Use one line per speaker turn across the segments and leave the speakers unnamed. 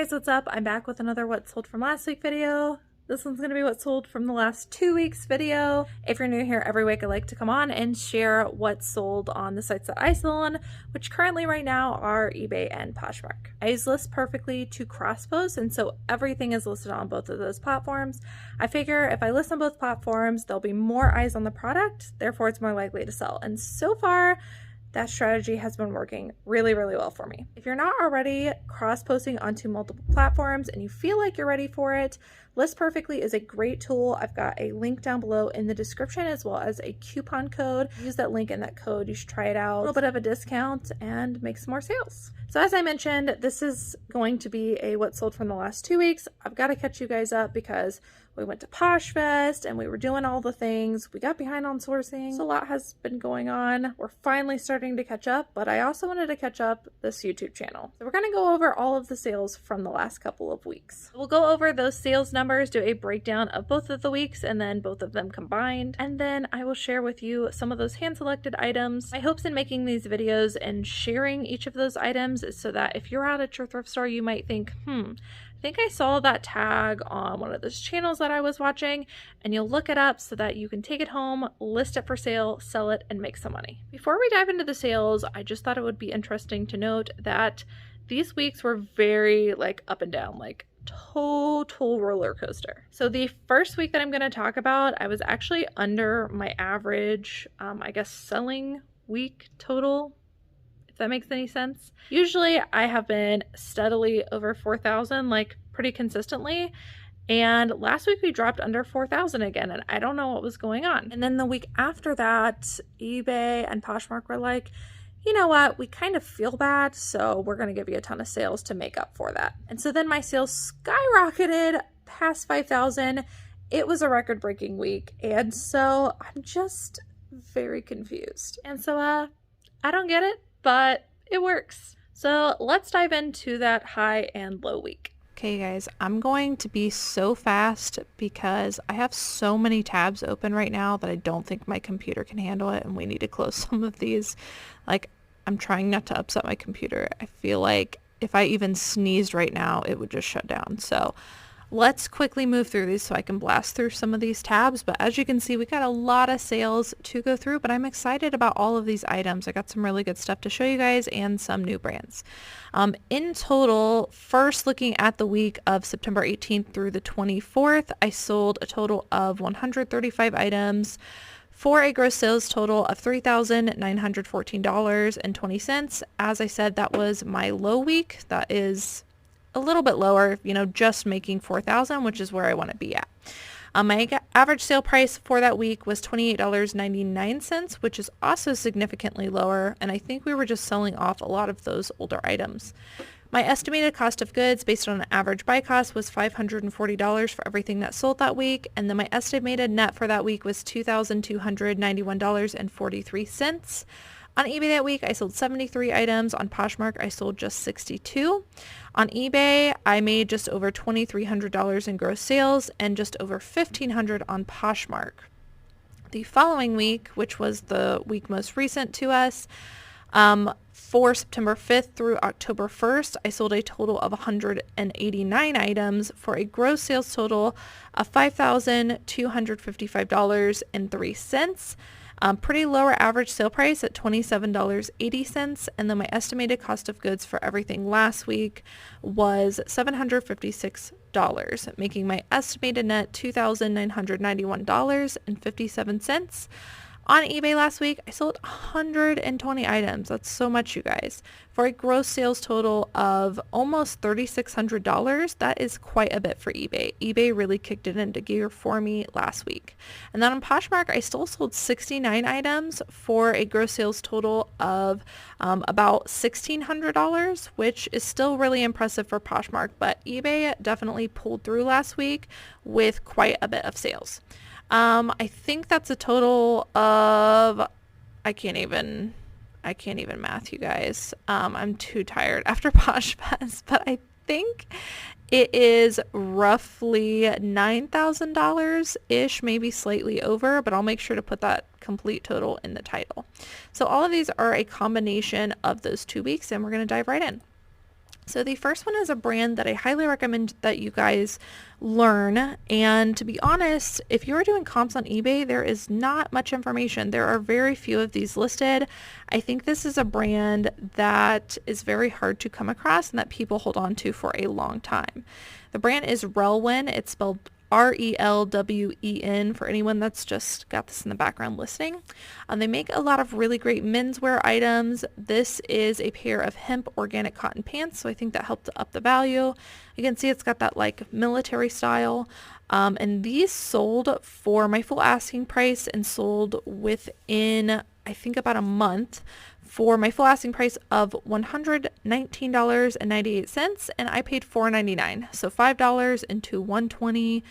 guys, what's up? I'm back with another what sold from last week video. This one's going to be what sold from the last 2 weeks video. If you're new here, every week I like to come on and share what's sold on the sites that I sell on, which currently right now are eBay and Poshmark. I use lists perfectly to cross post, and so everything is listed on both of those platforms. I figure if I list on both platforms, there'll be more eyes on the product, therefore it's more likely to sell. And so far, that strategy has been working really, really well for me. If you're not already cross-posting onto multiple platforms and you feel like you're ready for it, List Perfectly is a great tool. I've got a link down below in the description as well as a coupon code. Use that link and that code. You should try it out. A little bit of a discount and make some more sales. So as I mentioned, this is going to be a what sold from the last 2 weeks. I've got to catch you guys up because we went to Posh Fest and we were doing all the things. We got behind on sourcing. So a lot has been going on. We're finally starting to catch up, but I also wanted to catch up this YouTube channel. So we're going to go over all of the sales from the last couple of weeks. We'll go over those sales numbers, do a breakdown of both of the weeks and then both of them combined. And then I will share with you some of those hand selected items. My hopes in making these videos and sharing each of those items is so that if you're out at your thrift store, you might think, I think I saw that tag on one of those channels that I was watching, and you'll look it up so that you can take it home, list it for sale, sell it, and make some money. Before we dive into the sales, I just thought it would be interesting to note that these weeks were very up and down, total roller coaster. So the first week that I'm going to talk about, I was actually under my average, I guess, selling week total. If that makes any sense. Usually I have been steadily over 4,000, pretty consistently. And last week we dropped under 4,000 again, and I don't know what was going on. And then the week after that, eBay and Poshmark were like, you know what, we kind of feel bad, so we're going to give you a ton of sales to make up for that. And so then my sales skyrocketed past 5,000. It was a record-breaking week, and so I'm just very confused. And so I don't get it, but it works. So let's dive into that high and low week.
Okay guys, I'm going to be so fast because I have so many tabs open right now that I don't think my computer can handle it, and we need to close some of these. I'm trying not to upset my computer. I feel like if I even sneezed right now, it would just shut down. So let's quickly move through these so I can blast through some of these tabs. But as you can see, we got a lot of sales to go through, but I'm excited about all of these items. I got some really good stuff to show you guys and some new brands. In total, first looking at the week of September 18th through the 24th, I sold a total of 135 items for a gross sales total of $3,914.20. As I said, that was my low week. That is a little bit lower, just making 4,000, which is where I want to be at. My average sale price for that week was $28.99, which is also significantly lower, and I think we were just selling off a lot of those older items. My estimated cost of goods based on an average buy cost was $540 for everything that sold that week, and then my estimated net for that week was $2,291.43. On eBay that week, I sold 73 items. On Poshmark, I sold just 62. On eBay, I made just over $2,300 in gross sales and just over $1,500 on Poshmark. The following week, which was the week most recent to us, for September 5th through October 1st, I sold a total of 189 items for a gross sales total of $5,255.03. Pretty lower average sale price at $27.80, and then my estimated cost of goods for everything last week was $756, making my estimated net $2,991.57. On eBay last week, I sold 120 items. That's so much, you guys. For a gross sales total of almost $3,600, that is quite a bit for eBay. eBay really kicked it into gear for me last week. And then on Poshmark, I still sold 69 items for a gross sales total of about $1,600, which is still really impressive for Poshmark, but eBay definitely pulled through last week with quite a bit of sales. I think that's a total of, I can't even math, you guys. I'm too tired after Posh Fest, but I think it is roughly $9,000-ish, maybe slightly over, but I'll make sure to put that complete total in the title. So all of these are a combination of those 2 weeks, and we're going to dive right in. So the first one is a brand that I highly recommend that you guys learn. And to be honest, if you're doing comps on eBay, there is not much information. There are very few of these listed. I think this is a brand that is very hard to come across and that people hold on to for a long time. The brand is Relwen. It's spelled Relwen for anyone that's just got this in the background listening. They make a lot of really great menswear items. This is a pair of hemp organic cotton pants, so I think that helped to up the value. You can see it's got that like military style. And these sold for my full asking price and sold within, I think, about a month for my full asking price of $119.98, and I paid $4.99. So $5 into $120.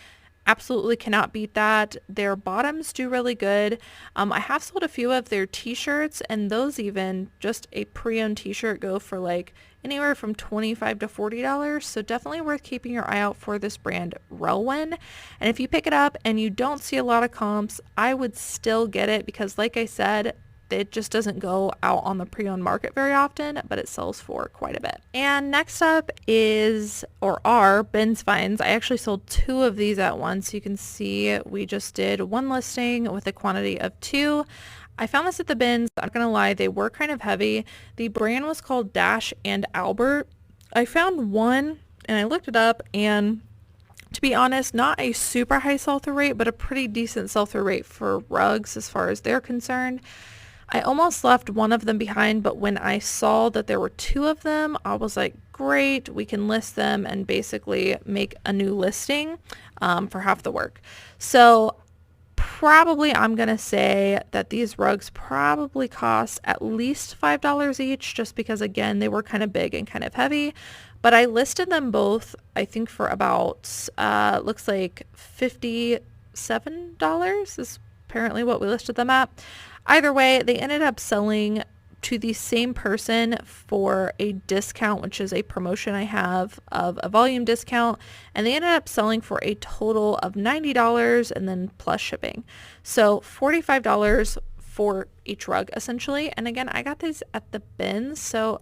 Absolutely cannot beat that. Their bottoms do really good. I have sold a few of their t-shirts, and those, even just a pre-owned t-shirt, go for like anywhere from $25 to $40. So definitely worth keeping your eye out for this brand, Relwen. And if you pick it up and you don't see a lot of comps, I would still get it because, like I said, it just doesn't go out on the pre-owned market very often, but it sells for quite a bit. And next up are Ben's Finds. I actually sold 2 of these at once. You can see we just did one listing with a quantity of 2. I found this at the bins. I'm not gonna lie, they were kind of heavy. The brand was called Dash and Albert. I found one and I looked it up, and to be honest, not a super high sell-through rate, but a pretty decent sell-through rate for rugs as far as they're concerned. I almost left one of them behind, but when I saw that there were 2 of them, I was like, great, we can list them and basically make a new listing for half the work. So probably I'm going to say that these rugs probably cost at least $5 each, just because, again, they were kind of big and kind of heavy. But I listed them both, I think, for about, looks like $57 is apparently what we listed them at. Either way, they ended up selling to the same person for a discount, which is a promotion I have of a volume discount, and they ended up selling for a total of $90 and then plus shipping. So $45 for each rug essentially. And again, I got these at the bins, so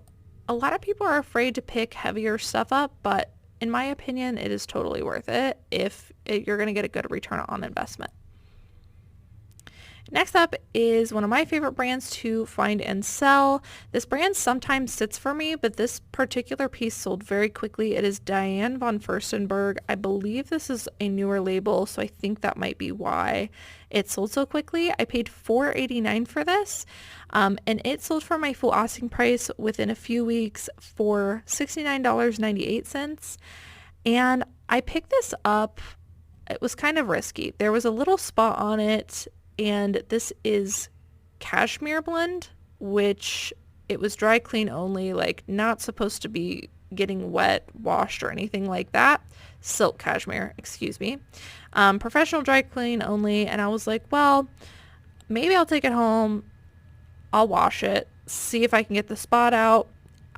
a lot of people are afraid to pick heavier stuff up, but in my opinion, it is totally worth it if you're going to get a good return on investment. Next up is one of my favorite brands to find and sell. This brand sometimes sits for me, but this particular piece sold very quickly. It is Diane von Furstenberg. I believe this is a newer label, so I think that might be why it sold so quickly. I paid $4.89 for this, and it sold for my full asking price within a few weeks for $69.98. And I picked this up. It was kind of risky. There was a little spot on it, and this is cashmere blend, which it was dry clean only, like not supposed to be getting wet, washed, or anything like that. Silk cashmere, excuse me. Professional dry clean only, and I was like, well, maybe I'll take it home, I'll wash it, see if I can get the spot out.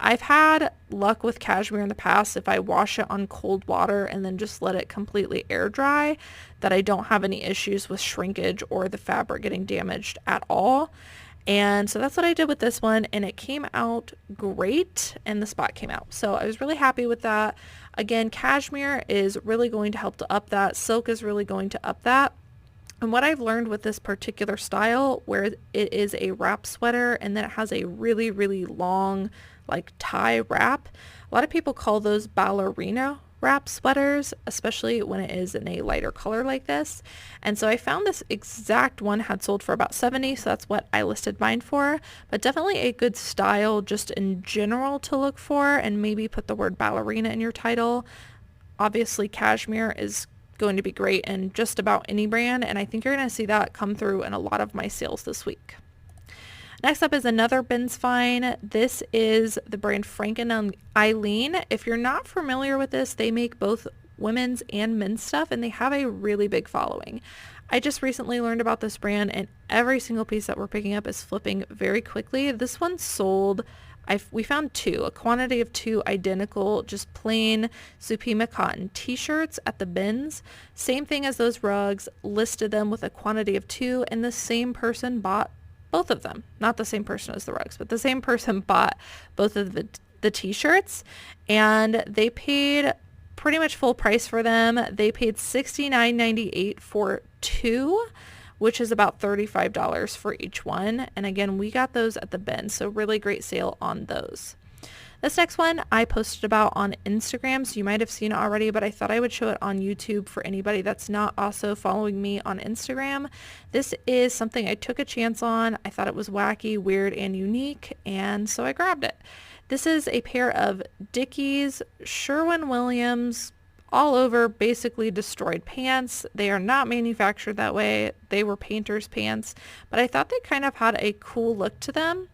I've had luck with cashmere in the past if I wash it on cold water and then just let it completely air dry, that I don't have any issues with shrinkage or the fabric getting damaged at all. And so that's what I did with this one, and it came out great, and the spot came out. So I was really happy with that. Again, cashmere is really going to help to up that. Silk is really going to up that. And what I've learned with this particular style, where it is a wrap sweater and then it has a really, really long like tie wrap, a lot of people call those ballerina wrap sweaters, especially when it is in a lighter color like this. And so I found this exact one had sold for about $70, so that's what I listed mine for. But definitely a good style just in general to look for, and maybe put the word ballerina in your title. Obviously cashmere is going to be great in just about any brand, and I think you're going to see that come through in a lot of my sales this week. Next up is another Ben's Find. This is the brand Frank and Eileen. If you're not familiar with this, they make both women's and men's stuff, and they have a really big following. I just recently learned about this brand, and every single piece that we're picking up is flipping very quickly. This one sold, we found 2, a quantity of 2 identical, just plain Supima cotton t-shirts at the bins. Same thing as those rugs, listed them with a quantity of 2, and the same person bought both of them. Not the same person as the rugs, but the same person bought both of the t-shirts, and they paid pretty much full price for them. They paid $69.98 for 2, which is about $35 for each one. And again, we got those at the bin, so really great sale on those. This next one I posted about on Instagram, so you might have seen it already, but I thought I would show it on YouTube for anybody that's not also following me on Instagram. This is something I took a chance on. I thought it was wacky, weird, and unique, and so I grabbed it. This is a pair of Dickies Sherwin-Williams all over basically destroyed pants. They are not manufactured that way. They were painter's pants, but I thought they kind of had a cool look to them.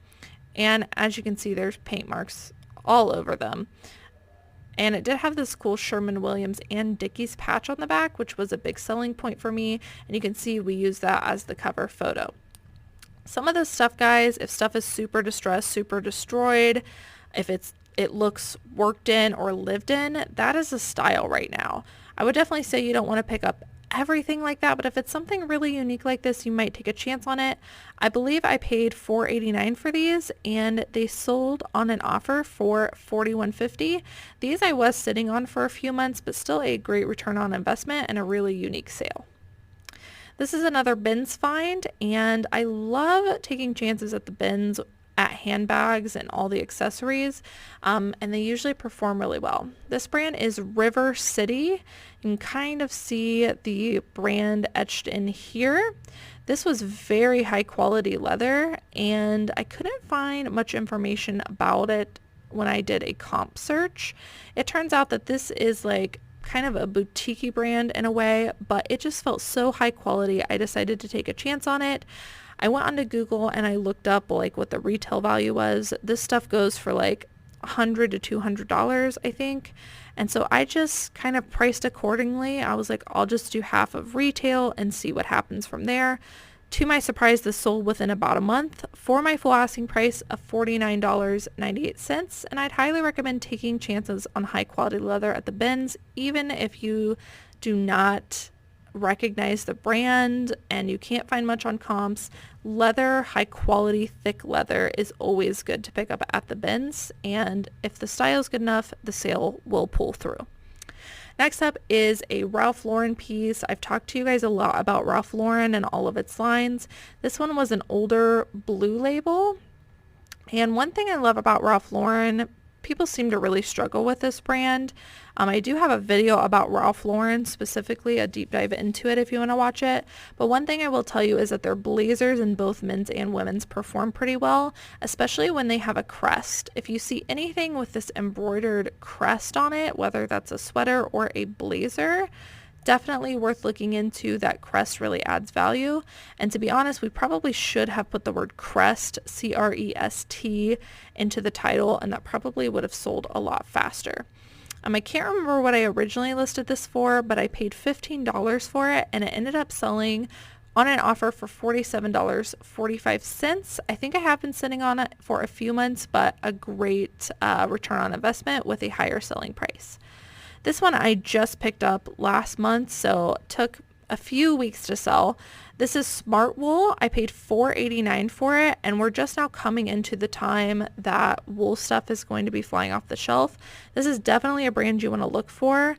And as you can see, there's paint marks all over them. And it did have this cool Sherwin-Williams and Dickies patch on the back, which was a big selling point for me. And you can see we use that as the cover photo. Some of this stuff, guys, if stuff is super distressed, super destroyed, if it looks worked in or lived in, that is a style right now. I would definitely say you don't want to pick up everything like that, but if it's something really unique like this, you might take a chance on it. I believe I paid $4.89 for these, and they sold on an offer for $41.50. These I was sitting on for a few months, but still a great return on investment and a really unique sale. This is another bins find, and I love taking chances at the bins at handbags and all the accessories, and they usually perform really well. This brand is River City. You can kind of see the brand etched in here. This was very high quality leather, and I couldn't find much information about it when I did a comp search. It turns out that this is like kind of a boutique-y brand in a way, but it just felt so high quality, I decided to take a chance on it. I went onto Google and I looked up like what the retail value was. This stuff goes for like $100 to $200, I think. And so I just kind of priced accordingly. I was like, I'll just do half of retail and see what happens from there. To my surprise, this sold within about a month for my full asking price of $49.98. And I'd highly recommend taking chances on high quality leather at the bins, even if you do not recognize the brand and you can't find much on comps. Leather, high quality, thick leather is always good to pick up at the bins, and if the style is good enough, the sale will pull through. Next up is a Ralph Lauren piece. I've talked to you guys a lot about Ralph Lauren and all of its lines. This one was an older blue label, and one thing I love about Ralph Lauren, people seem to really struggle with this brand. I do have a video about Ralph Lauren, specifically a deep dive into it if you want to watch it. But one thing I will tell you is that their blazers in both men's and women's perform pretty well, especially when they have a crest. If you see anything with this embroidered crest on it, whether that's a sweater or a blazer, definitely worth looking into. That crest really adds value. And to be honest, we probably should have put the word crest, C-R-E-S-T, into the title, and that probably would have sold a lot faster. I can't remember what I originally listed this for, but I paid $15 for it, and it ended up selling on an offer for $47.45. I think I have been sitting on it for a few months, but a great return on investment with a higher selling price. This one I just picked up last month, so it took a few weeks to sell. This is Smart Wool. I paid $4.89 for it, and we're just now coming into the time that wool stuff is going to be flying off the shelf. This is definitely a brand you want to look for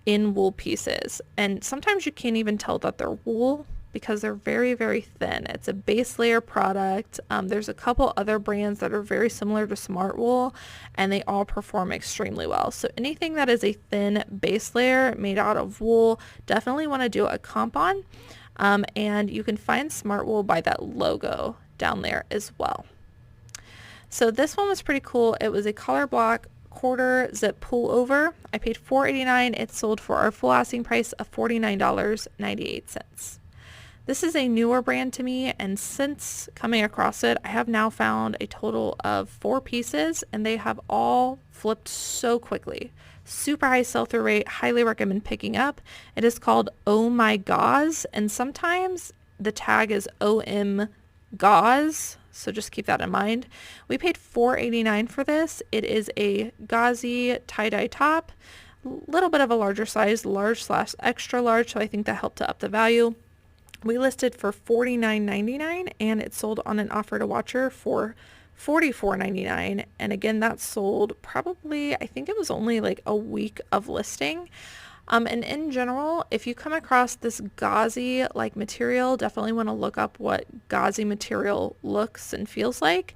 in wool pieces, and sometimes you can't even tell that they're wool because they're very, very thin. It's a base layer product. There's a couple other brands that are very similar to Smart Wool, and they all perform extremely well. So anything that is a thin base layer made out of wool, definitely want to do a comp on. And you can find Smart Wool by that logo down there as well. So this one was pretty cool. It was a collar block quarter zip pullover. I paid $4.89. It sold for our full asking price of $49.98. This is a newer brand to me, and since coming across it, I have now found a total of 4 pieces, and they have all flipped so quickly. Super high sell-through rate, highly recommend picking up. It is called Oh My Gauze, and sometimes the tag is OM Gauze, so just keep that in mind. We paid $4.89 for this. It is a gauzy tie-dye top, a little bit of a larger size, large/extra large, so I think that helped to up the value. We listed for $49.99, and it sold on an offer to watcher for $44.99. And again, that sold probably, I think it was only like a week of listing. And in general, if you come across this gauzy like material, definitely want to look up what gauzy material looks and feels like.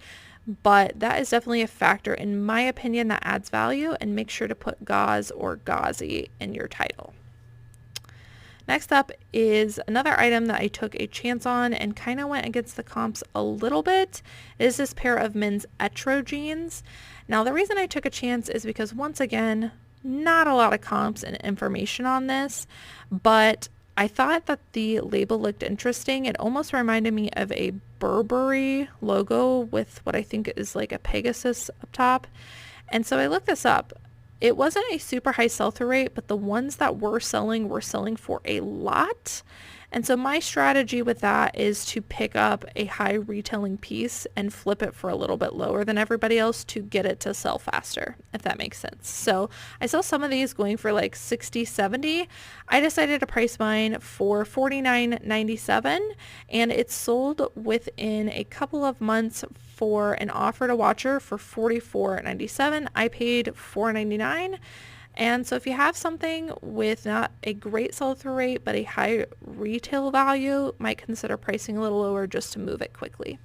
But that is definitely a factor, in my opinion, that adds value, and make sure to put gauze or gauzy in your title. Next up is another item that I took a chance on and kind of went against the comps a little bit. It is this pair of men's Etro jeans. Now the reason I took a chance is because, once again, not a lot of comps and information on this, but I thought that the label looked interesting. It almost reminded me of a Burberry logo with what I think is like a Pegasus up top. And so I looked this up. It wasn't a super high sell-through rate, but the ones that were selling for a lot. And so my strategy with that is to pick up a high retailing piece and flip it for a little bit lower than everybody else to get it to sell faster, if that makes sense. So I saw some of these going for like 60, 70. I decided to price mine for $49.97, and it sold within a couple of months for an offer to watcher for $44.97. I paid $4.99. And so if you have something with not a great sell-through rate but a high retail value, might consider pricing a little lower just to move it quickly.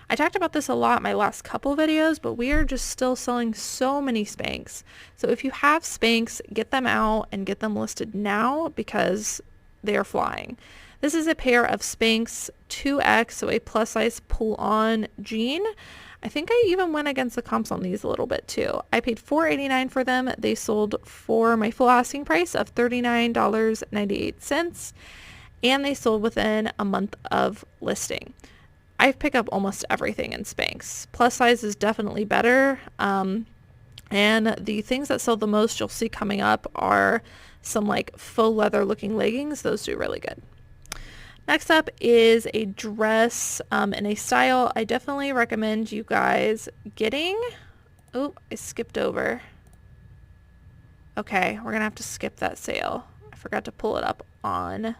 I talked about this a lot in my last couple videos, but we are just still selling so many Spanx. So if you have Spanx, get them out and get them listed now, because they are flying. This is a pair of Spanx 2X, so a plus size pull-on jean. I think I even went against the comps on these a little bit too. I paid $4.89 for them. They sold for my full asking price of $39.98, and they sold within a month of listing. I've picked up almost everything in Spanx. Plus size is definitely better. And the things that sell the most you'll see coming up are some like faux leather looking leggings. Those do really good. Next up is a dress in a style I definitely recommend you guys getting. Oh, I skipped over. Okay, we're gonna have to skip that sale. I forgot to pull it up on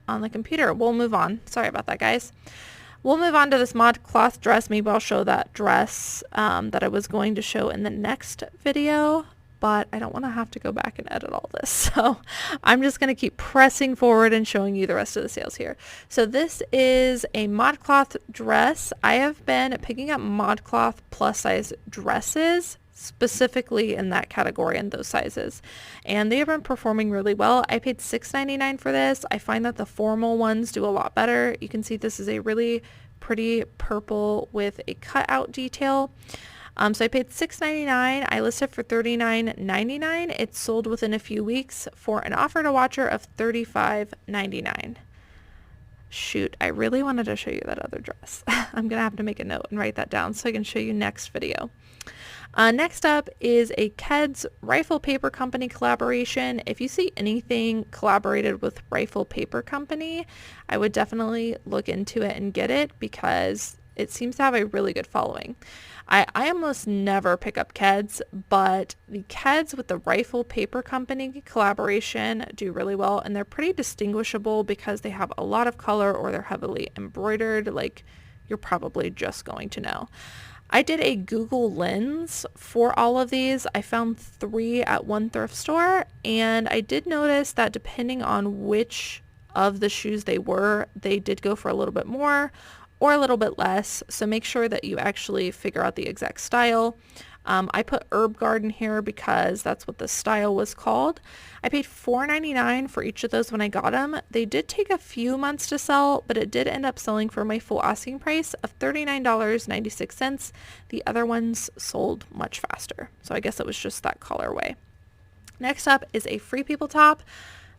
the computer. We'll move on. Sorry about that, guys. We'll move on to this mod cloth dress. Maybe I'll show that dress that I was going to show in the next video, but I don't want to have to go back and edit all this. So I'm just going to keep pressing forward and showing you the rest of the sales here. So this is a ModCloth dress. I have been picking up ModCloth plus size dresses, specifically in that category and those sizes, and they have been performing really well. I paid $6.99 for this. I find that the formal ones do a lot better. You can see this is a really pretty purple with a cutout detail. So I paid $6.99. I listed for $39.99. It sold within a few weeks for an offer to watcher of $35.99. Shoot, I really wanted to show you that other dress. I'm going to have to make a note and write that down so I can show you next video. Next up is a Keds Rifle Paper Company collaboration. If you see anything collaborated with Rifle Paper Company, I would definitely look into it and get it, because it seems to have a really good following. I almost never pick up Keds, but the Keds with the Rifle Paper Company collaboration do really well, and they're pretty distinguishable because they have a lot of color, or they're heavily embroidered, like you're probably just going to know. I did a Google Lens for all of these. I found 3 at one thrift store, and I did notice that depending on which of the shoes they were, they did go for a little bit more or a little bit less. So make sure that you actually figure out the exact style. I put Herb Garden here because that's what the style was called. I paid $4.99 for each of those when I got them. They did take a few months to sell, but it did end up selling for my full asking price of $39.96. The other ones sold much faster, so I guess it was just that colorway. Next up is a Free People top.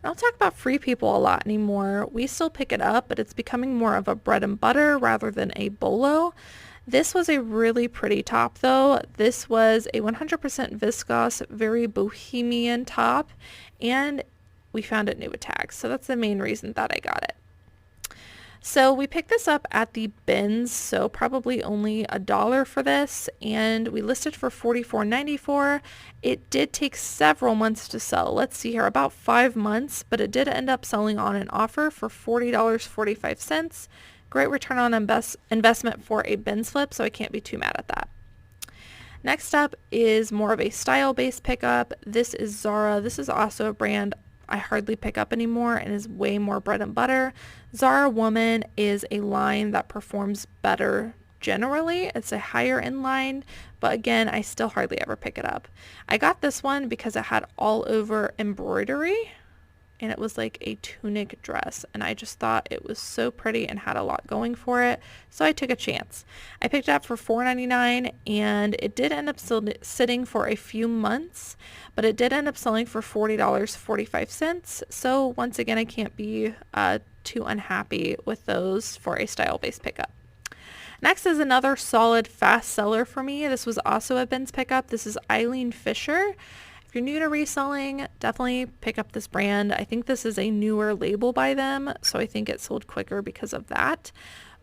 I don't talk about Free People a lot anymore. We still pick it up, but it's becoming more of a bread and butter rather than a bolo. This was a really pretty top though. This was a 100% viscose, very bohemian top, and we found it new with tags. So that's the main reason that I got it. So we picked this up at the bins, so probably only $1 for this, and we listed for $44.94. It did take several months to sell. Let's see here, about 5 months, but it did end up selling on an offer for $40.45. Great return on investment for a bins flip, so I can't be too mad at that. Next up is more of a style-based pickup. This is Zara. This is also a brand I hardly pick up anymore and is way more bread and butter. Zara Woman is a line that performs better generally. It's a higher end line, but again, I still hardly ever pick it up. I got this one because it had all over embroidery, and it was like a tunic dress, and I just thought it was so pretty and had a lot going for it, so I took a chance. I picked it up for $4.99, and it did end up sitting for a few months, but it did end up selling for $40.45, so once again, I can't be too unhappy with those for a style-based pickup. Next is another solid fast seller for me. This was also a bins pickup. This is Elaine Fisher. If you're new to reselling, definitely pick up this brand. I think this is a newer label by them, so I think it sold quicker because of that.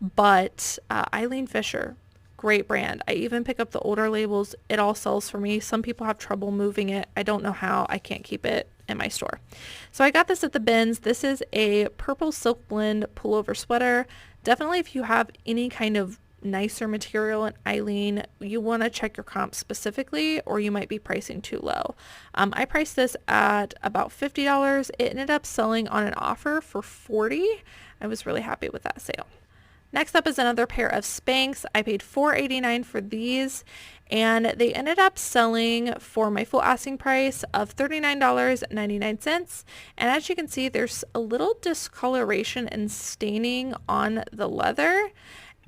But Elaine Fisher, great brand. I even pick up the older labels. It all sells for me. Some people have trouble moving it. I don't know how. I can't keep it in my store. So I got this at the bins. This is a purple silk blend pullover sweater. Definitely if you have any kind of nicer material in Elaine, you want to check your comp specifically, or you might be pricing too low. I priced this at about $50. It ended up selling on an offer for $40. I was really happy with that sale. Next up is another pair of Spanx. I paid $4.89 for these, and they ended up selling for my full asking price of $39.99. And as you can see, there's a little discoloration and staining on the leather,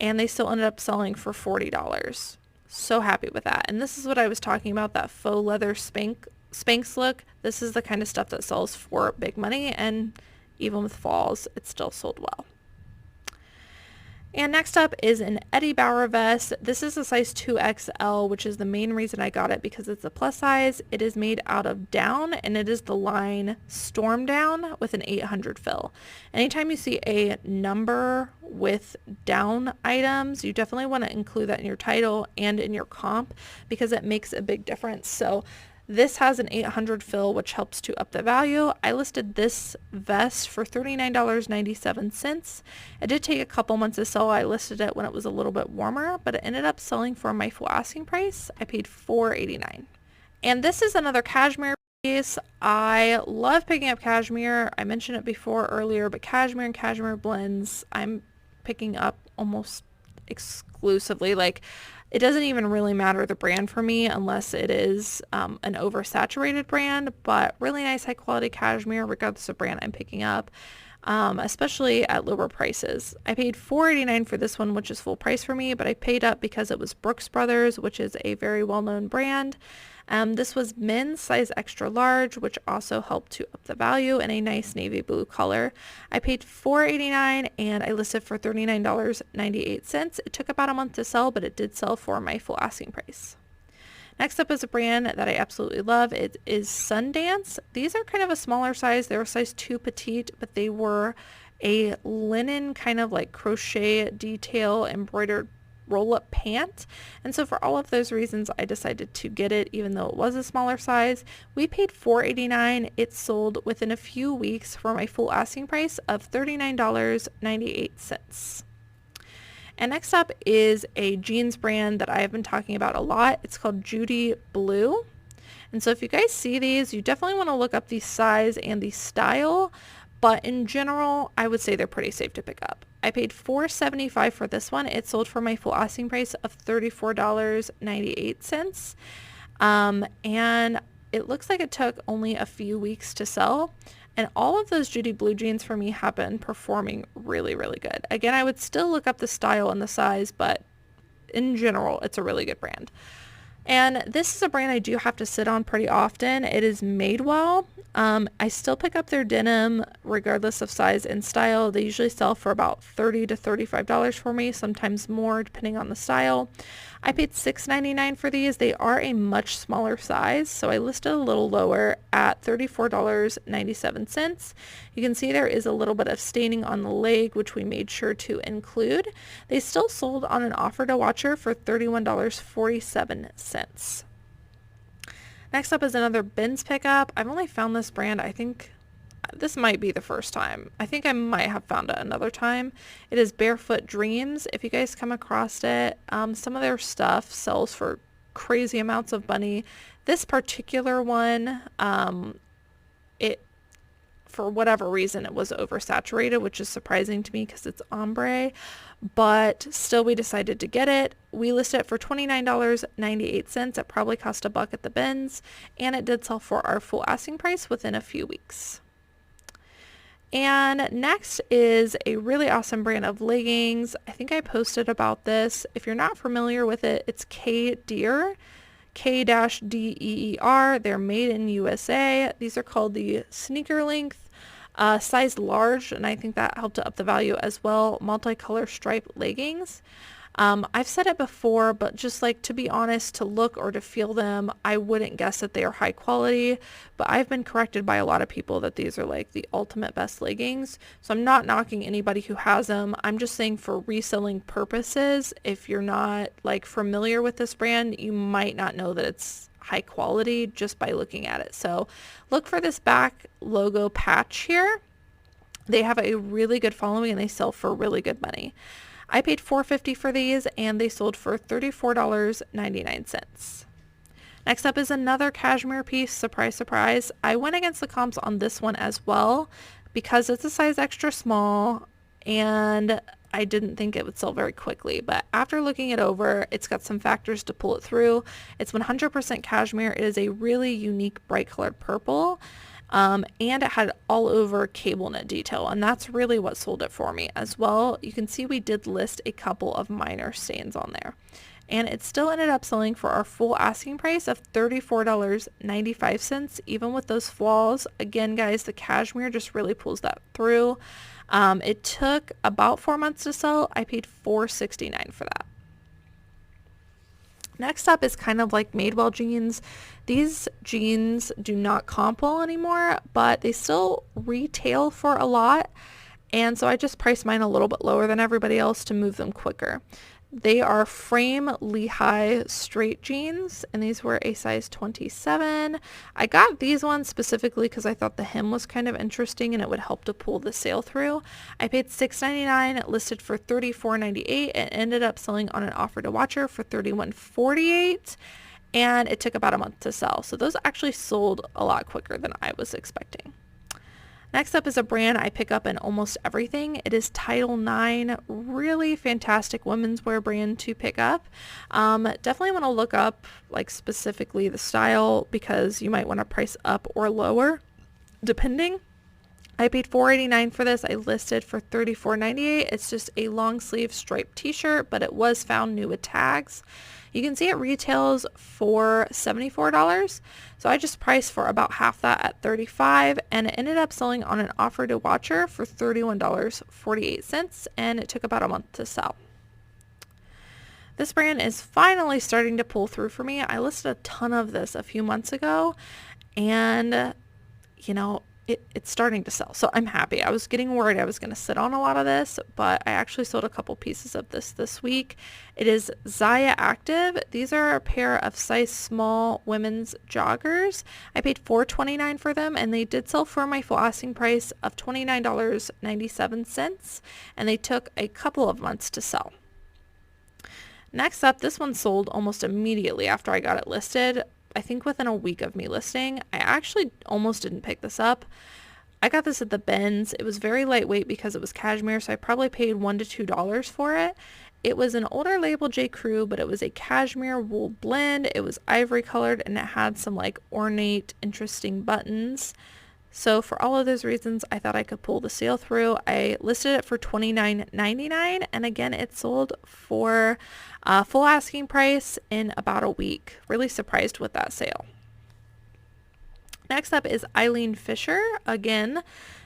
and they still ended up selling for $40. So happy with that. And this is what I was talking about, that faux leather Spanx look. This is the kind of stuff that sells for big money, and even with falls, it still sold well. And next up is an Eddie Bauer vest. This is a size 2XL, which is the main reason I got it, because it's a plus size. It is made out of down, and it is the line Storm Down with an 800 fill. Anytime you see a number with down items, you definitely want to include that in your title and in your comp, because it makes a big difference. So this has an 800 fill, which helps to up the value. I listed this vest for $39.97. It did take a couple months to sell. I listed it when it was a little bit warmer, but it ended up selling for my full asking price. I paid $4.89. And this is another cashmere piece. I love picking up cashmere. I mentioned it before earlier, but cashmere and cashmere blends, I'm picking up almost exclusively. Like, it doesn't even really matter the brand for me unless it is an oversaturated brand, but really nice high quality cashmere regardless of brand I'm picking up, especially at lower prices. I paid $4.89 for this one, which is full price for me, but I paid up because it was Brooks Brothers, which is a very well-known brand. This was men's size extra large, which also helped to up the value, in a nice navy blue color. I paid $4.89 and I listed for $39.98. It took about a month to sell, but it did sell for my full asking price. Next up is a brand that I absolutely love. It is Sundance. These are kind of a smaller size. They were size 2 petite, but they were a linen kind of like crochet detail embroidered roll-up pant, and so for all of those reasons I decided to get it, even though it was a smaller size. We paid $4.89. It sold within a few weeks for my full asking price of $39.98. And next up is a jeans brand that I have been talking about a lot. It's called Judy Blue, and so if you guys see these, you definitely want to look up the size and the style, but in general I would say they're pretty safe to pick up. I paid $4.75 for this one. It sold for my full asking price of $34.98. And it looks like it took only a few weeks to sell. And all of those Judy Blue jeans for me have been performing really, really good. Again, I would still look up the style and the size, but in general, it's a really good brand. And this is a brand I do have to sit on pretty often. It is Madewell. I still pick up their denim regardless of size and style. They usually sell for about $30 to $35 for me, sometimes more depending on the style. I paid $6.99 for these. They are a much smaller size, so I listed a little lower at $34.97. You can see there is a little bit of staining on the leg, which we made sure to include. They still sold on an offer to watcher for $31.47. Next up is another bins pickup. I've only found this brand, I think this might be the first time. I think I might have found it another time. It is Barefoot Dreams. If you guys come across it, some of their stuff sells for crazy amounts of money. This particular one, it, for whatever reason, it was oversaturated, which is surprising to me because it's ombre, but still we decided to get it. We listed it for $29.98. It probably cost $1 at the bins, and it did sell for our full asking price within a few weeks. And next is a really awesome brand of leggings. I think I posted about this. If you're not familiar with it, it's K-Deer. K-D-E-E-R. They're made in USA. These are called the sneaker length, size large, and I think that helped to up the value as well. Multicolor striped leggings. I've said it before, but just like, to be honest, to look or to feel them, I wouldn't guess that they are high quality, but I've been corrected by a lot of people that these are like the ultimate best leggings. So I'm not knocking anybody who has them. I'm just saying for reselling purposes, if you're not like familiar with this brand, you might not know that it's high quality just by looking at it. So look for this back logo patch here. They have a really good following and they sell for really good money. I paid $4.50 for these and they sold for $34.99. Next up is another cashmere piece. Surprise, surprise. I went against the comps on this one as well because it's a size extra small and I didn't think it would sell very quickly, but after looking it over, it's got some factors to pull it through. It's 100% cashmere. It is a really unique bright colored purple. And it had all over cable knit detail, and that's really what sold it for me as well. You can see we did list a couple of minor stains on there, and it still ended up selling for our full asking price of $34.95, even with those flaws. Again, guys, the cashmere just really pulls that through. It took about 4 months to sell. I paid $4.69 for that. Next up is kind of like Madewell jeans. These jeans do not comp well anymore, but they still retail for a lot. And so I just priced mine a little bit lower than everybody else to move them quicker. They are frame Lehigh straight jeans, and these were a size 27. I got these ones specifically because I thought the hem was kind of interesting and it would help to pull the sale through. I paid $6.99, listed for $34.98, and ended up selling on an offer to watcher for $31.48, and it took about a month to sell. So those actually sold a lot quicker than I was expecting. Next up is a brand I pick up in almost everything. It is Title IX, really fantastic women's wear brand to pick up. Definitely want to look up like specifically the style because you might want to price up or lower depending. I paid $4.89 for this. I listed for $34.98. It's just a long sleeve striped t-shirt, but it was found new with tags. You can see it retails for $74. So I just priced for about half that at $35, and it ended up selling on an offer to watcher for $31.48, and it took about a month to sell. This brand is finally starting to pull through for me. I listed a ton of this a few months ago, and you know, it's starting to sell. So I'm happy. I was getting worried I was going to sit on a lot of this, but I actually sold a couple pieces of this week. It is Zaya Active. These are a pair of size small women's joggers. I paid $4.29 for them, and they did sell for my full asking price of $29.97, and they took a couple of months to sell. Next up, this one sold almost immediately after I got it listed. I think within a week of me listing. I actually almost didn't pick this up. I got this at the bins. It was very lightweight because it was cashmere, so I probably paid $1 to $2 for it. It was an older label J. Crew, but it was a cashmere wool blend. It was ivory colored, and it had some like ornate, interesting buttons. So for all of those reasons, I thought I could pull the sale through. I listed it for $29.99, and again, it sold for full asking price in about a week. Really surprised with that sale. Next up is Eileen Fisher. Again,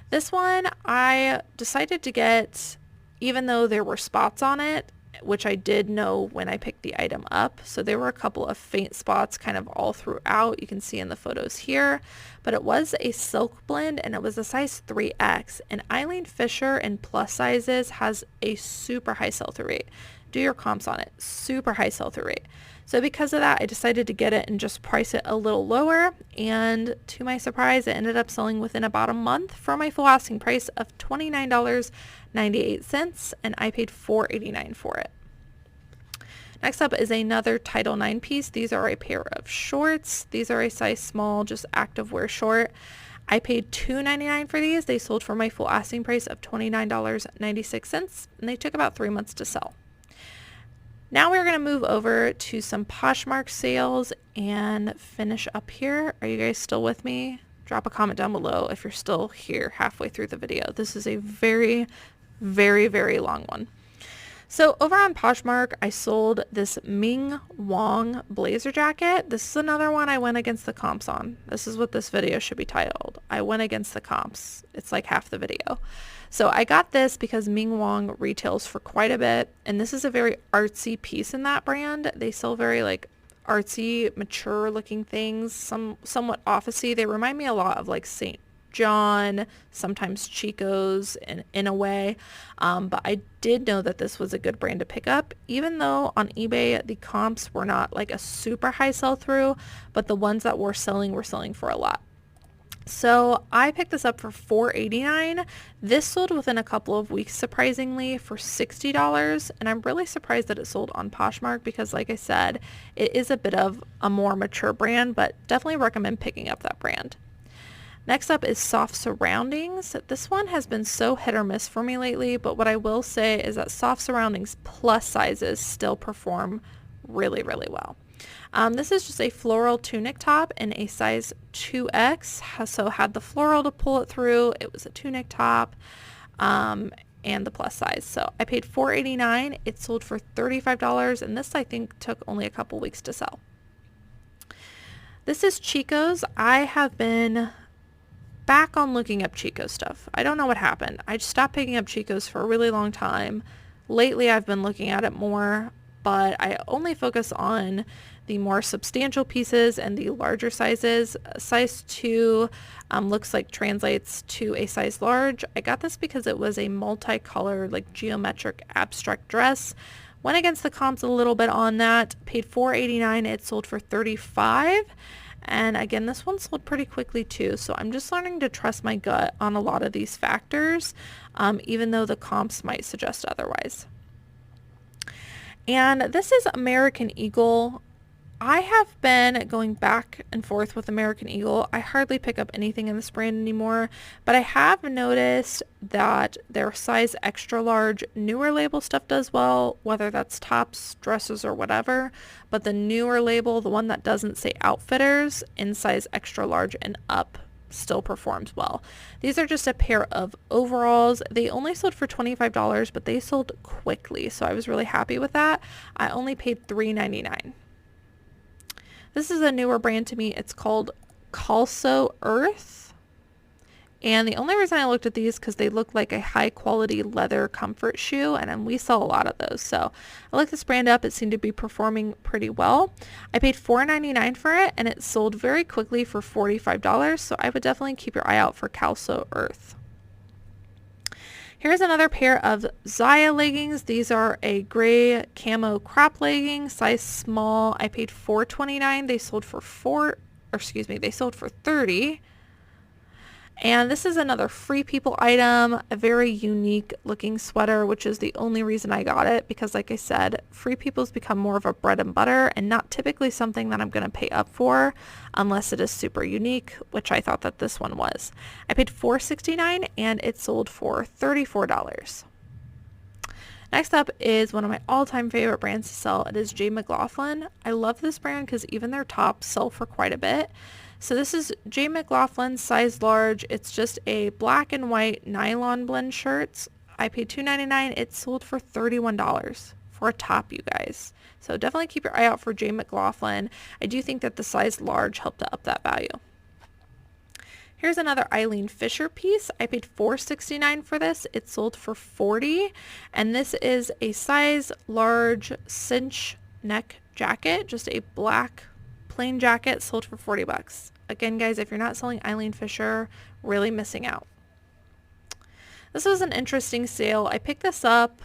this one I decided to get, even though there were spots on it, which I did know when I picked the item up. So there were a couple of faint spots kind of all throughout. You can see in the photos here, but it was a silk blend and it was a size 3X, and Eileen Fisher in plus sizes has a super high sell-through rate. do your comps on it. Super high sell-through rate. So because of that, I decided to get it and just price it a little lower. And to my surprise, it ended up selling within about a month for my full asking price of $29.98, and I paid $4.89 for it. Next up is another Title IX piece. These are a pair of shorts. These are a size small, just activewear short. I paid $2.99 for these. They sold for my full asking price of $29.96, and they took about 3 months to sell. Now we're going to move over to some Poshmark sales and finish up here. Are you guys still with me? Drop a comment down below if you're still here halfway through the video. This is a very, very, very long one. So over on Poshmark, I sold this Ming Wong blazer jacket. This is another one I went against the comps on. This is what this video should be titled. I went against the comps. It's like half the video. So I got this because Ming Wong retails for quite a bit, and this is a very artsy piece in that brand. They sell very like artsy, mature looking things, somewhat officey. They remind me a lot of like St. John, sometimes Chico's in a way, but I did know that this was a good brand to pick up, even though on eBay the comps were not like a super high sell-through, but the ones that were selling for a lot. So I picked this up for $4.89. This sold within a couple of weeks, surprisingly, for $60. And I'm really surprised that it sold on Poshmark because, like I said, it is a bit of a more mature brand, but definitely recommend picking up that brand. Next up is Soft Surroundings. This one has been so hit or miss for me lately, but what I will say is that Soft Surroundings plus sizes still perform really, really well. This is just a floral tunic top in a size 2X, so had the floral to pull it through. It was a tunic top and the plus size. So I paid $4.89. It sold for $35, and this I think took only a couple weeks to sell. This is Chico's. I have been back on looking up Chico stuff. I don't know what happened. I just stopped picking up Chico's for a really long time. Lately I've been looking at it more, but I only focus on the more substantial pieces and the larger sizes. Size 2 looks like translates to a size large. I got this because it was a multicolored, like geometric abstract dress. Went against the comps a little bit on that. Paid $4.89. It sold for $35. And again, this one sold pretty quickly too. So I'm just learning to trust my gut on a lot of these factors, even though the comps might suggest otherwise. And this is American Eagle. I have been going back and forth with American Eagle. I hardly pick up anything in this brand anymore, but I have noticed that their size extra large newer label stuff does well, whether that's tops, dresses, or whatever. But the newer label, the one that doesn't say Outfitters, in size extra large and up, still performs well. These are just a pair of overalls. They only sold for $25, but they sold quickly, so I was really happy with that. I only paid $3.99. This is a newer brand to me. It's called Calso Earth. And the only reason I looked at these because they look like a high quality leather comfort shoe, and we sell a lot of those. So I looked this brand up. It seemed to be performing pretty well. I paid $4.99 for it, and it sold very quickly for $45. So I would definitely keep your eye out for Calso Earth. Here's another pair of Zaya leggings. These are a gray camo crop legging, size small. I paid $4.29. They sold for $30. And this is another Free People item, a very unique looking sweater, which is the only reason I got it because, like I said, Free People's become more of a bread and butter and not typically something that I'm going to pay up for unless it is super unique, which I thought that this one was. I paid $4.69 and it sold for $34. Next up is one of my all-time favorite brands to sell. It is J. McLaughlin. I love this brand because even their tops sell for quite a bit. So this is J. McLaughlin, size large. It's just a black and white nylon blend shirts. I paid $2.99. It sold for $31 for a top, you guys. So definitely keep your eye out for J. McLaughlin. I do think that the size large helped to up that value. Here's another Eileen Fisher piece. I paid $4.69 for this. It sold for $40. And this is a size large cinch neck jacket, just a black plain jacket, sold for $40. Again, guys, if you're not selling Eileen Fisher, really missing out. This was an interesting sale. I picked this up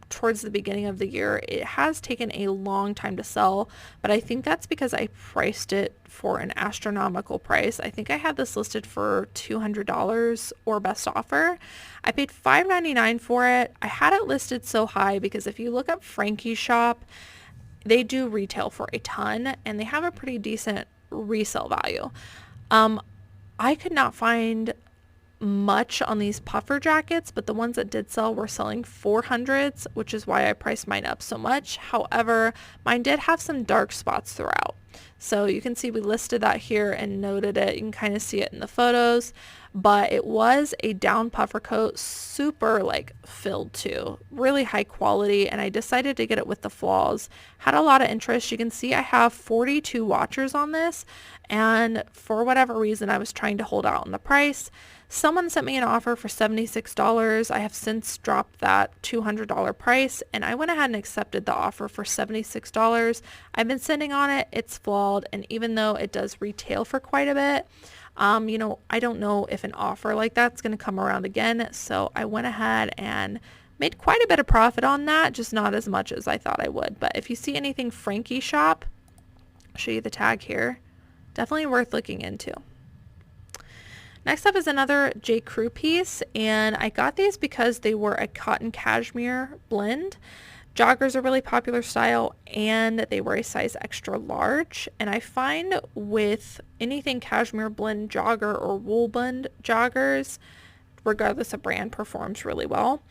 towards the beginning of the year. It has taken a long time to sell, but I think that's because I priced it for an astronomical price. I think I had this listed for $200 or best offer. I paid $5.99 for it. I had it listed so high because if you look up Frankie's shop, they do retail for a ton and they have a pretty decent resale value. I could not find much on these puffer jackets, but the ones that did sell were selling 400s, which is why I priced mine up so much. However, mine did have some dark spots throughout. So you can see we listed that here and noted it. You can kind of see it in the photos, but it was a down puffer coat, super like filled too, really high quality. And I decided to get it with the flaws. Had a lot of interest. You can see I have 42 watchers on this. And for whatever reason, I was trying to hold out on the price. Someone sent me an offer for $76. I have since dropped that $200 price and I went ahead and accepted the offer for $76. I've been sitting on it. It's flawed. And even though it does retail for quite a bit, I don't know if an offer like that's going to come around again. So I went ahead and made quite a bit of profit on that, just not as much as I thought I would. But if you see anything Frankie shop, I'll show you the tag here. Definitely worth looking into. Next up is another J. Crew piece, and I got these because they were a cotton cashmere blend. Joggers are really popular style, and they were a size extra large. And I find with anything cashmere blend jogger or wool blend joggers, regardless of brand, performs really well.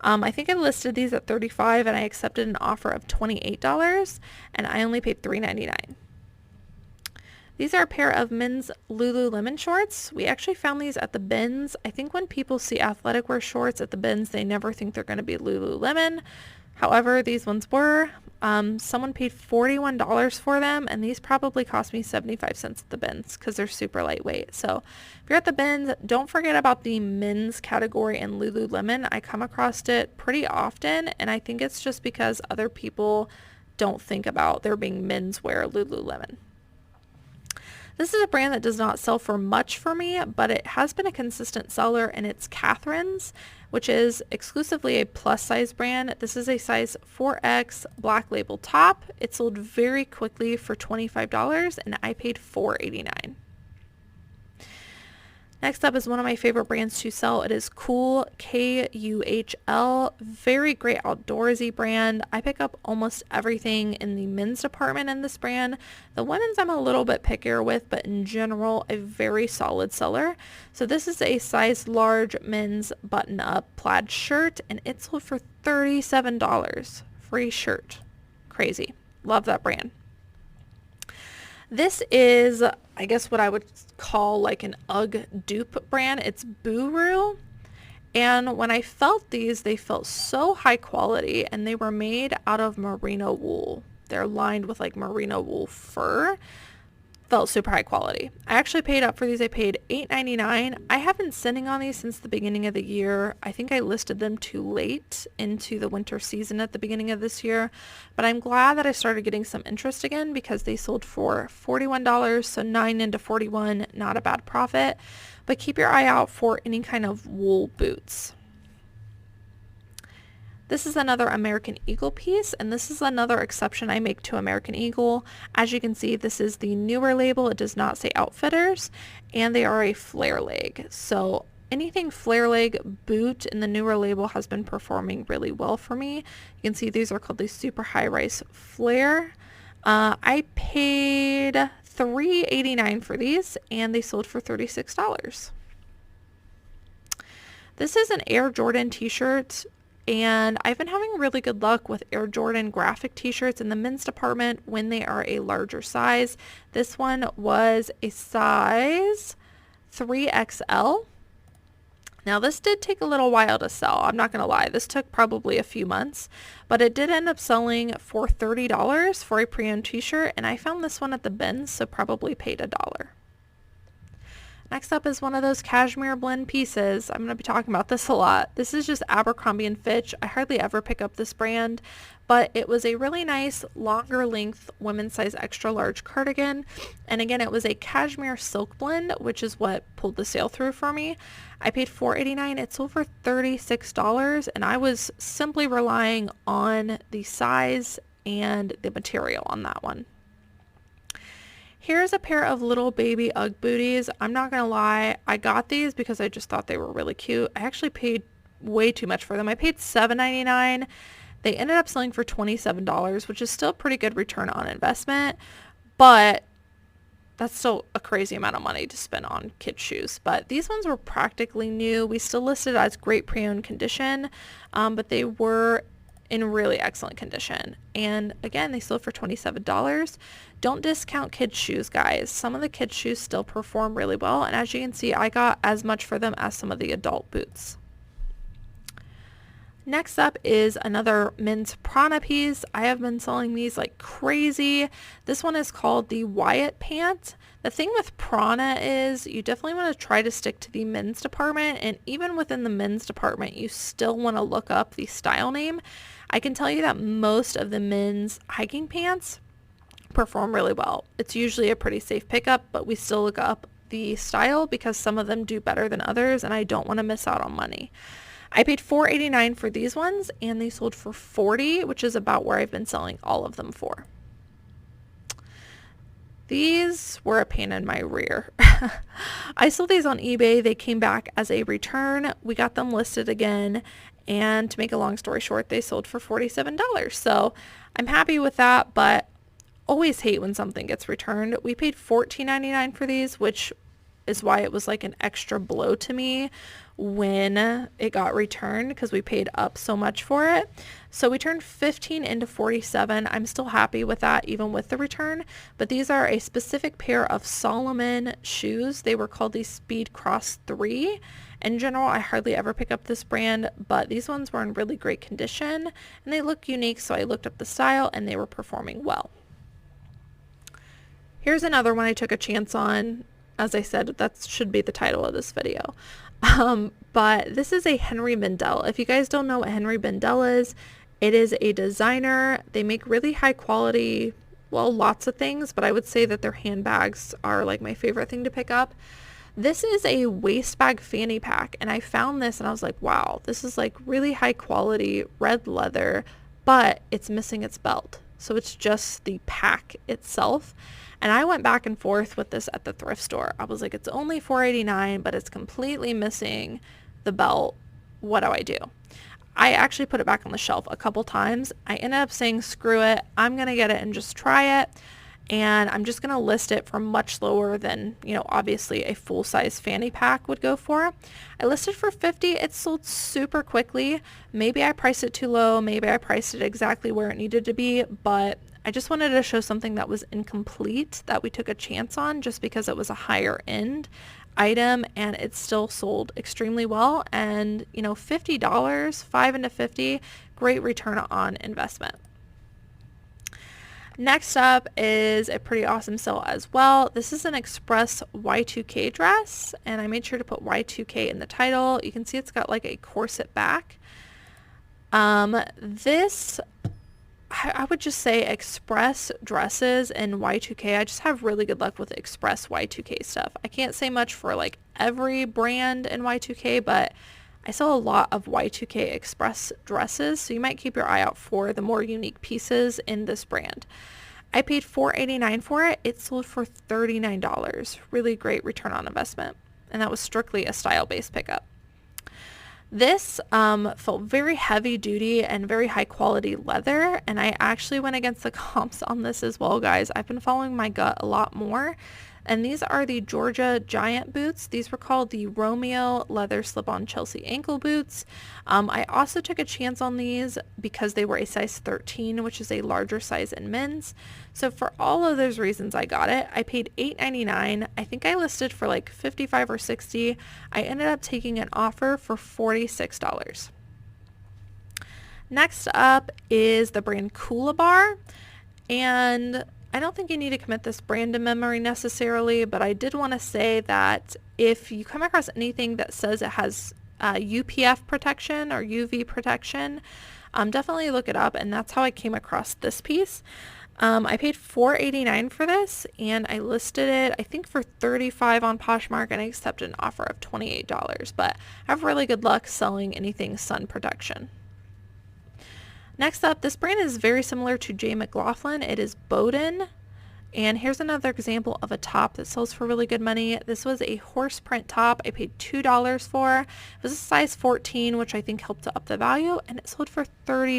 I think I listed these at $35 and I accepted an offer of $28 and I only paid $3.99. These are a pair of men's Lululemon shorts. We actually found these at the bins. I think when people see athletic wear shorts at the bins, they never think they're going to be Lululemon. However, these ones were. Someone paid $41 for them, and these probably cost me 75 cents at the bins because they're super lightweight. So if you're at the bins, don't forget about the men's category in Lululemon. I come across it pretty often, and I think it's just because other people don't think about there being menswear Lululemon. This is a brand that does not sell for much for me, but it has been a consistent seller, and it's Catherine's, which is exclusively a plus size brand. This is a size 4X black label top. It sold very quickly for $25 and I paid $4.89. Next up is one of my favorite brands to sell. It is Cool, Kuhl. Very great outdoorsy brand. I pick up almost everything in the men's department in this brand. The women's I'm a little bit pickier with, but in general, a very solid seller. So this is a size large men's button-up plaid shirt, and it sold for $37. Free shirt. Crazy. Love that brand. This is, I guess, what I would call like an UGG dupe brand. It's Buru. And when I felt these, they felt so high quality, and they were made out of merino wool. They're lined with like merino wool fur. Felt super high quality. I actually paid up for these. I paid $8.99. I have been sitting on these since the beginning of the year. I think I listed them too late into the winter season at the beginning of this year, but I'm glad that I started getting some interest again because they sold for $41, so 9 into 41, not a bad profit. But keep your eye out for any kind of wool boots. This is another American Eagle piece, and this is another exception I make to American Eagle. As you can see, this is the newer label. It does not say Outfitters, and they are a flare leg. So anything flare leg boot in the newer label has been performing really well for me. You can see these are called the super high rise flare. I paid $3.89 for these, and they sold for $36. This is an Air Jordan t-shirt. And I've been having really good luck with Air Jordan graphic t-shirts in the men's department when they are a larger size. This one was a size 3XL. Now this did take a little while to sell. I'm not going to lie. This took probably a few months, but it did end up selling for $30 for a pre-owned t-shirt. And I found this one at the bins, so probably paid $1. Next up is one of those cashmere blend pieces. I'm going to be talking about this a lot. This is just Abercrombie & Fitch. I hardly ever pick up this brand, but it was a really nice longer length women's size extra large cardigan. And again, it was a cashmere silk blend, which is what pulled the sale through for me. I paid $4.89. It sold for $36, and I was simply relying on the size and the material on that one. Here's a pair of little baby Ugg booties. I'm not gonna lie, I got these because I just thought they were really cute. I actually paid way too much for them. I paid $7.99. They ended up selling for $27, which is still a pretty good return on investment, but that's still a crazy amount of money to spend on kids' shoes. But these ones were practically new. We still listed as great pre-owned condition, but they were in really excellent condition. And again, they sold for $27. Don't discount kids' shoes, guys. Some of the kids' shoes still perform really well. And as you can see, I got as much for them as some of the adult boots. Next up is another men's Prana piece. I have been selling these like crazy. This one is called the Wyatt Pant. The thing with Prana is you definitely want to try to stick to the men's department, and even within the men's department, you still want to look up the style name. I can tell you that most of the men's hiking pants perform really well. It's usually a pretty safe pickup, but we still look up the style because some of them do better than others, and I don't want to miss out on money. I paid $4.89 for these ones, and they sold for $40, which is about where I've been selling all of them for. These were a pain in my rear. I sold these on eBay. They came back as a return. We got them listed again, and to make a long story short, they sold for $47. So I'm happy with that, but always hate when something gets returned. We paid $14.99 for these, which is why it was like an extra blow to me when it got returned, because we paid up so much for it. So we turned 15 into 47. I'm still happy with that even with the return, but these are a specific pair of Solomon shoes. They were called the Speed Cross 3. In general, I hardly ever pick up this brand, but these ones were in really great condition and they look unique, so I looked up the style and they were performing well. Here's another one I took a chance on. As I said, that should be the title of this video. But this is a Henry Bendel. If you guys don't know what Henry Bendel is, it is a designer. They make really high quality, well, lots of things, but I would say that their handbags are like my favorite thing to pick up. This is a waist bag fanny pack, and I found this and I was like, wow, this is like really high quality red leather, but it's missing its belt. So it's just the pack itself. And I went back and forth with this at the thrift store. I was like, it's only $4.89, but it's completely missing the belt. What do I do? I actually put it back on the shelf a couple times. I ended up saying, screw it. I'm going to get it and just try it. And I'm just going to list it for much lower than, you know, obviously a full-size fanny pack would go for. I listed for $50. It sold super quickly. Maybe I priced it too low. Maybe I priced it exactly where it needed to be, but I just wanted to show something that was incomplete that we took a chance on just because it was a higher end item, and it still sold extremely well. And, you know, $50, 5 into 50, great return on investment. Next up is a pretty awesome sale as well. This is an Express Y2K dress, and I made sure to put Y2K in the title. You can see it's got like a corset back. This, I would just say Express dresses and Y2K. I just have really good luck with Express Y2K stuff. I can't say much for like every brand in Y2K, but I sell a lot of Y2K Express dresses, so you might keep your eye out for the more unique pieces in this brand. I paid $4.89 for it. It sold for $39. Really great return on investment, and that was strictly a style-based pickup. This felt very heavy duty and very high quality leather, and I actually went against the comps on this as well, guys. I've been following my gut a lot more, and these are the Georgia Giant boots. These were called the Romeo leather slip-on Chelsea ankle boots. I also took a chance on these because they were a size 13, which is a larger size in men's. So for all of those reasons, I got it. I paid $8.99. I think I listed for like $55 or $60. I ended up taking an offer for $46. Next up is the brand Coolabar, and I don't think you need to commit this brand to memory necessarily, but I did want to say that if you come across anything that says it has UPF protection or UV protection, definitely look it up, and that's how I came across this piece. I paid $4.89 for this, and I listed it, I think, for $35 on Poshmark, and I accepted an offer of $28, but I have really good luck selling anything sun protection. Next up, this brand is very similar to J. McLaughlin. It is Bowden. And here's another example of a top that sells for really good money. This was a horse print top I paid $2 for. It was a size 14, which I think helped to up the value, and it sold for $30.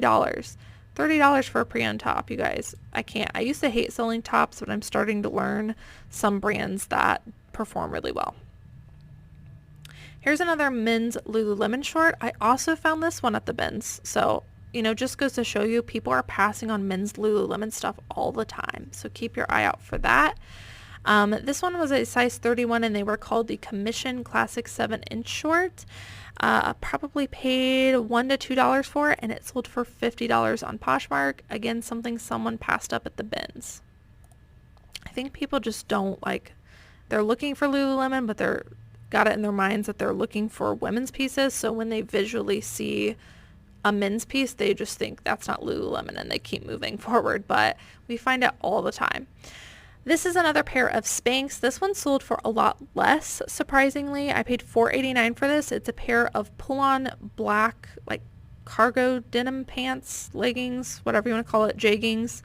$30 for a pre-owned top, you guys. I can't. I used to hate selling tops, but I'm starting to learn some brands that perform really well. Here's another men's Lululemon short. I also found this one at the bins. So, you know, just goes to show you people are passing on men's Lululemon stuff all the time. So keep your eye out for that. This one was a size 31, and they were called the Commission Classic 7-inch short. Probably paid $1 to $2 for it, and it sold for $50 on Poshmark. Again, something someone passed up at the bins. I think people just don't they're looking for Lululemon, but they're got it in their minds that they're looking for women's pieces. So when they visually see a men's piece, they just think that's not Lululemon, and they keep moving forward. But we find it all the time. This is another pair of Spanx. This one sold for a lot less, surprisingly. I paid $4.89 for this. It's a pair of pull-on black, cargo denim pants, leggings, whatever you want to call it, jeggings.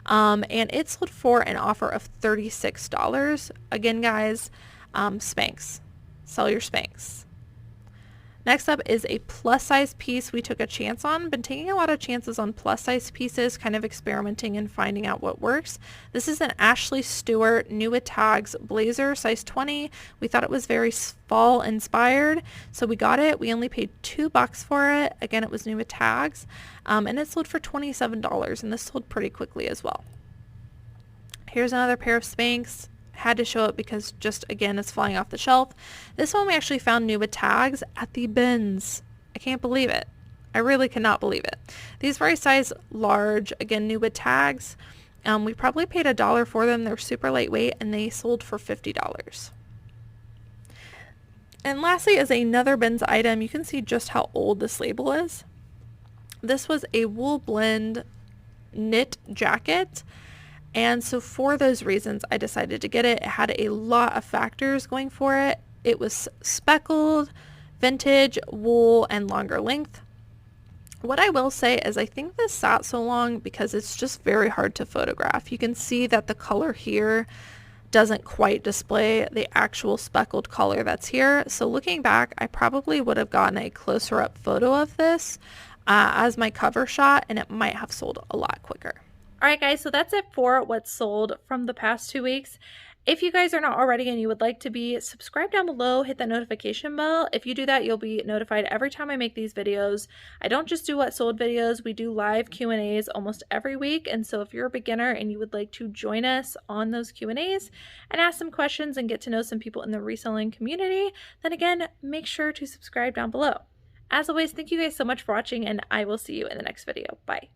And it sold for an offer of $36. Again, guys, Spanx. Sell your Spanx. Next up is a plus size piece we took a chance on. Been taking a lot of chances on plus size pieces, kind of experimenting and finding out what works. This is an Ashley Stewart new with tags blazer, size 20. We thought it was very fall inspired, so we got it. We only paid $2 for it. Again, it was new with tags, and it sold for $27, and this sold pretty quickly as well. Here's another pair of Spanx. Had to show it because just, again, it's flying off the shelf. This one we actually found new with tags at the bins. I can't believe it. I really cannot believe it. These were a size large, again, new with tags. We probably paid $1 for them. They're super lightweight, and they sold for $50. And lastly is another bins item. You can see just how old this label is. This was a wool blend knit jacket. And so for those reasons, I decided to get it. It had a lot of factors going for it. It was speckled, vintage, wool, and longer length. What I will say is I think this sat so long because it's just very hard to photograph. You can see that the color here doesn't quite display the actual speckled color that's here. So looking back, I probably would have gotten a closer up photo of this as my cover shot, and it might have sold a lot quicker.
Alright guys, so that's it for what's sold from the past 2 weeks. If you guys are not already and you would like to be, subscribe down below, hit that notification bell. If you do that, you'll be notified every time I make these videos. I don't just do what sold videos, we do live Q&As almost every week. And so if you're a beginner and you would like to join us on those Q&As and ask some questions and get to know some people in the reselling community, then again, make sure to subscribe down below. As always, thank you guys so much for watching, and I will see you in the next video. Bye.